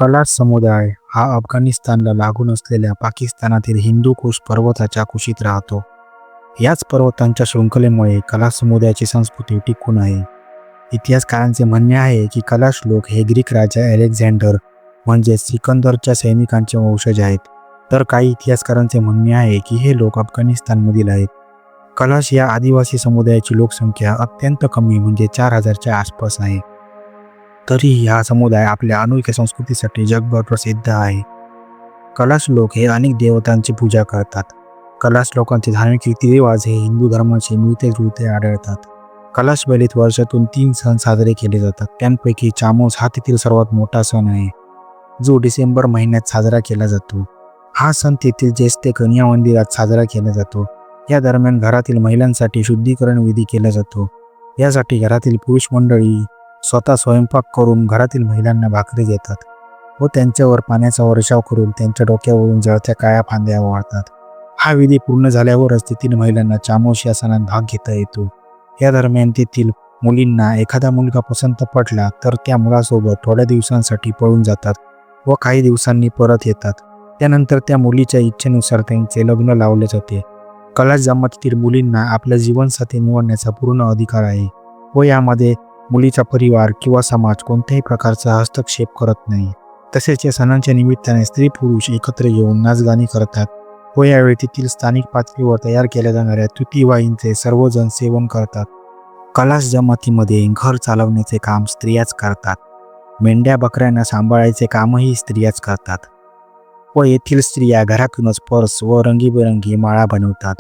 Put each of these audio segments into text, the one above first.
कलाश समुदाय हा अफगाणिस्तानला लागून असलेल्या पाकिस्तानातील हिंदूकुश पर्वताच्या कुशीत राहतो. याच पर्वतांच्या शृंखलेमुळे कलाश समुदायाची संस्कृती टिकून आहे. इतिहासकारांचे म्हणणे आहे की कलाश लोक हे ग्रीक राजा अलेक्झांडर म्हणजेच सिकंदरच्या सैनिकांचे वंशज आहेत, तर काही इतिहासकारांचे म्हणणे आहे की हे लोक अफगाणिस्तानमधील आहेत. कलाश या आदिवासी समुदायाची लोकसंख्या अत्यंत कमी म्हणजे 4000च्या आसपास आहे. तरीही हा समुदाय आपल्या अनोख्या संस्कृतीसाठी जगभर प्रसिद्ध आहे. कलाश लोक हे अनेक देवतांची पूजा करतात. कलाश लोकांचे धार्मिक रीतिरिवाज हे हिंदू धर्माशी मिळते जुळते आढळतात. कलाश बेलीत वर्षातून 3 सण साजरे केले जातात. त्यांपैकी चामोस हा तेथील सर्वात मोठा सण आहे, जो डिसेंबर महिन्यात साजरा केला जातो. हा सण तेथील जेस्ते कन्या मंदिरात साजरा केला जातो. या दरम्यान घरातील महिलांसाठी शुद्धीकरण विधी केला जातो. यासाठी घरातील पुरुष मंडळी स्वतः स्वयंपाक करून घरातील महिलांना भाकरी देतात व त्यांच्यावर पाण्याचा वर्षाव करून त्यांच्या डोक्यावरून जळत्या काळ्या फांद्या ओवाळतात. हा विधी पूर्ण झाल्यावरच तेथील महिलांना चामोस या सणात भाग घेता येतो. या दरम्यान तेथील मुलींना एखादा मुलगा पसंत पडला तर त्या मुलासोबत थोड्या दिवसांसाठी पळून जातात व काही दिवसांनी परत येतात. त्यानंतर त्या मुलीच्या इच्छेनुसार त्यांचे लग्न लावले जाते. कलाश जमातीतील मुलींना आपल्या जीवनसाथी निवडण्याचा पूर्ण अधिकार आहे व यामध्ये मुलीचा परिवार किंवा समाज कोणत्याही प्रकारचा हस्तक्षेप करत नाही. तसेच या सणांच्या निमित्ताने स्त्री पुरुष एकत्र येऊन नाचगाणी करतात व यावेळी तेथील स्थानिक पातळीवर तयार केल्या जाणाऱ्या तुती वाईनचे सर्वजण सेवन करतात. कलाश जमातीमध्ये घर चालवण्याचे काम स्त्रियाच करतात. मेंढ्या बकऱ्यांना सांभाळायचे कामही स्त्रियाच करतात व येथील स्त्रिया घरातूनच पर्स व रंगीबेरंगी माळा बनवतात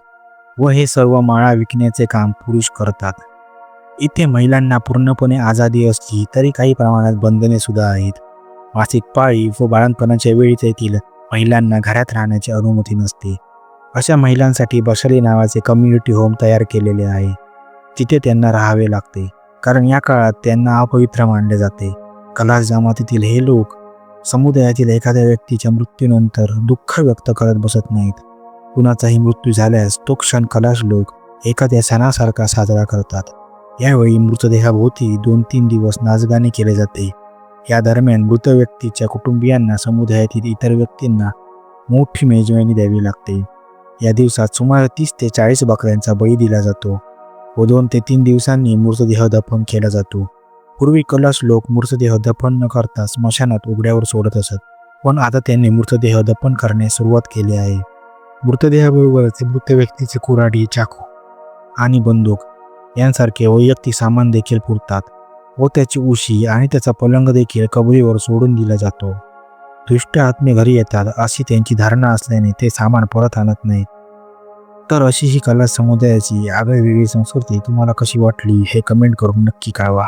व हे सर्व माळा विकण्याचे काम पुरुष करतात. इथे महिलांना पूर्णपणे आझादी असली तरी काही प्रमाणात बंधने सुद्धा आहेत. मासिक पाळी व बाळंतपणाच्या वेळी तेथील महिलांना घरात राहण्याची अनुमती नसते. अशा महिलांसाठी बशाली नावाचे कम्युनिटी होम तयार केलेले आहे. तिथे त्यांना राहावे लागते, कारण या काळात त्यांना अपवित्र मानले जाते. कलाश जमातीतील हे लोक समुदायातील एखाद्या व्यक्तीच्या मृत्यूनंतर दुःख व्यक्त करत बसत नाहीत. कुणाचाही मृत्यू झाल्यास तो क्षण कलाश लोक एखाद्या सणासारखा साजरा करतात. यावेळी मृतदेहाभोवती 2-3 दिवस नाचगाणे केले जाते. या दरम्यान मृत व्यक्तीच्या कुटुंबियांना समुदायातील इतर व्यक्तींना मोठी मेजवानी द्यावी लागते. या दिवसात सुमारे 30 ते 40 बकऱ्यांचा बळी दिला जातो व 2 ते 3 दिवसांनी मृतदेह दफन केला जातो. पूर्वी कलाश लोक मृतदेह दफन न करता स्मशानात उघड्यावर सोडत असत, पण आता त्यांनी मृतदेह दफन करण्यास सुरुवात केली आहे. मृतदेहाबरोबरच मृत व्यक्तीचे कुऱ्हाडी, चाकू आणि बंदूक यांसारखे वैयक्तिक सामान देखील पुरतात व त्याची उशी आणि त्याचा पलंग देखील कबरीवर सोडून दिला जातो. दुष्ट आत्मे घरी येतात अशी त्यांची धारणा असल्याने ते सामान परत आणत नाहीत. तर अशी ही कलाश समुदायाची आगळीवेगळी संस्कृती तुम्हाला कशी वाटली हे कमेंट करून नक्की कळवा.